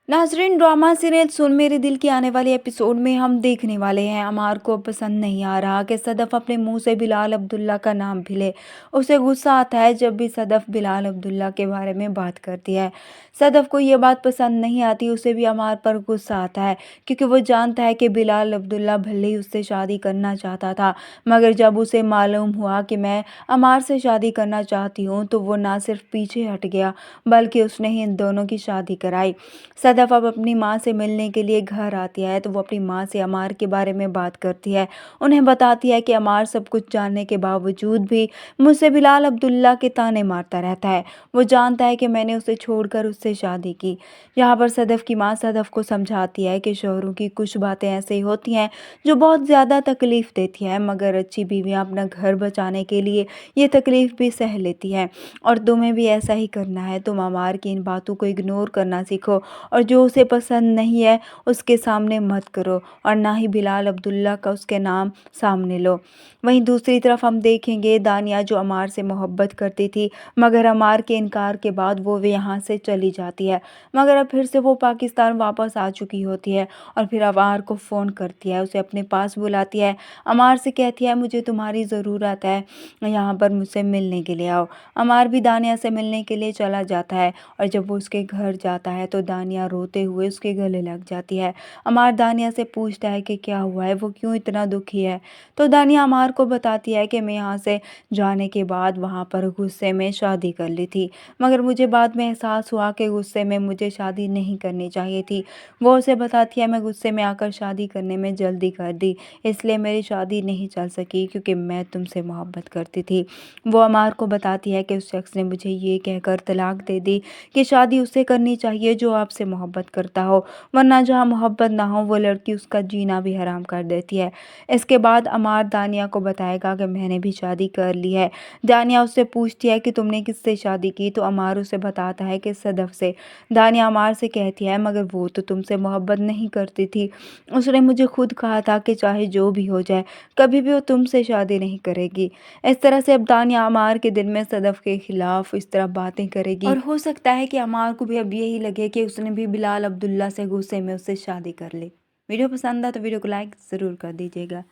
नाज़रीन, drama serial सुन मेरे दिल की आने वाले एपिसोड में हम देखने वाले हैं अमार को पसंद नहीं आ रहा कि सदफ अपने मुंह से बिलाल अब्दुल्ला का नाम भी ले। उसे गुस्सा आता है जब भी सदफ बिलाल अब्दुल्ला के बारे में बात करती है। सदफ को ये बात पसंद नहीं आती, उसे भी अमार पर गुस्सा आता है क्योंकि वो जानता है कि बिलाल अब्दुल्ला भले ही उससे शादी करना चाहता था, मगर जब उसे मालूम हुआ कि मैं अमार से शादी करना चाहती हूँ तो वो ना सिर्फ पीछे हट गया बल्कि उसने ही इन दोनों की शादी कराई। सदफ अब अपनी माँ से मिलने के लिए घर आती है तो वो अपनी माँ से अमार के बारे में बात करती है। उन्हें बताती है कि अमार सब कुछ जानने के बावजूद भी मुझसे बिलाल अब्दुल्ला के ताने मारता रहता है। वो जानता है कि मैंने उसे छोड़कर उससे शादी की। यहाँ पर सदफ की माँ सदफ को समझाती है कि शौहरों की कुछ बातें ऐसी होती हैं जो बहुत ज़्यादा तकलीफ़ देती हैं, मगर अच्छी बीवियाँ अपना घर बचाने के लिए ये तकलीफ़ भी सह लेती हैं। और तुम्हें भी ऐसा ही करना है। तुम अमार की इन बातों को इग्नोर करना सीखो और जो उसे पसंद नहीं है उसके सामने मत करो और ना ही बिलाल अब्दुल्ला का उसके नाम सामने लो। वहीं दूसरी तरफ हम देखेंगे दानिया, जो अमार से मोहब्बत करती थी, मगर अमार के इनकार के बाद वो यहाँ से चली जाती है। मगर अब फिर से वो पाकिस्तान वापस आ चुकी होती है और फिर अमार को फ़ोन करती है, उसे अपने पास बुलाती है। अमार से कहती है मुझे तुम्हारी ज़रूरत है, यहाँ पर मुझसे मिलने के लिए आओ। अमार भी दानिया से मिलने के लिए चला जाता है और जब वो उसके घर जाता है तो दानिया रोते हुए उसके गले लग जाती है। अमार दानिया से पूछता है कि क्या हुआ है, वो क्यों इतना दुखी है। तो दानिया अमार को बताती है कि मैं यहाँ से जाने के बाद वहाँ पर गुस्से में शादी कर ली थी, मगर मुझे बाद में एहसास हुआ कि गुस्से में मुझे शादी नहीं करनी चाहिए थी। वो उसे बताती है मैं गुस्से में आकर शादी करने में जल्दी कर दी, इसलिए मेरी शादी नहीं चल सकी क्योंकि मैं तुमसे मोहब्बत करती थी। वो अमार को बताती है कि उस शख्स ने मुझे ये कहकर तलाक दे दी कि शादी उससे करनी चाहिए जो आपसे मोहब्बत करता हो, वरना जहाँ मोहब्बत ना हो वो लड़की उसका जीना भी हराम कर देती है। इसके बाद अमार दानिया को बताएगा कि मैंने भी शादी कर ली है। दानिया उससे पूछती है कि तुमने किससे शादी की, तो अमार उसे बताता है कि सदफ से। दानिया अमार से कहती है मगर वो तो तुमसे मोहब्बत नहीं करती थी, उसने मुझे खुद कहा था कि चाहे जो भी हो जाए कभी भी वो तुमसे शादी नहीं करेगी। इस तरह से अब दानिया अमार के दिल में सदफ के खिलाफ इस तरह बातें करेगी और हो सकता है कि अमार को भी अब यही लगे कि उसने भी बिलाल अब्दुल्ला से गुस्से में उससे शादी कर ली। वीडियो पसंद आए तो वीडियो को लाइक ज़रूर कर दीजिएगा।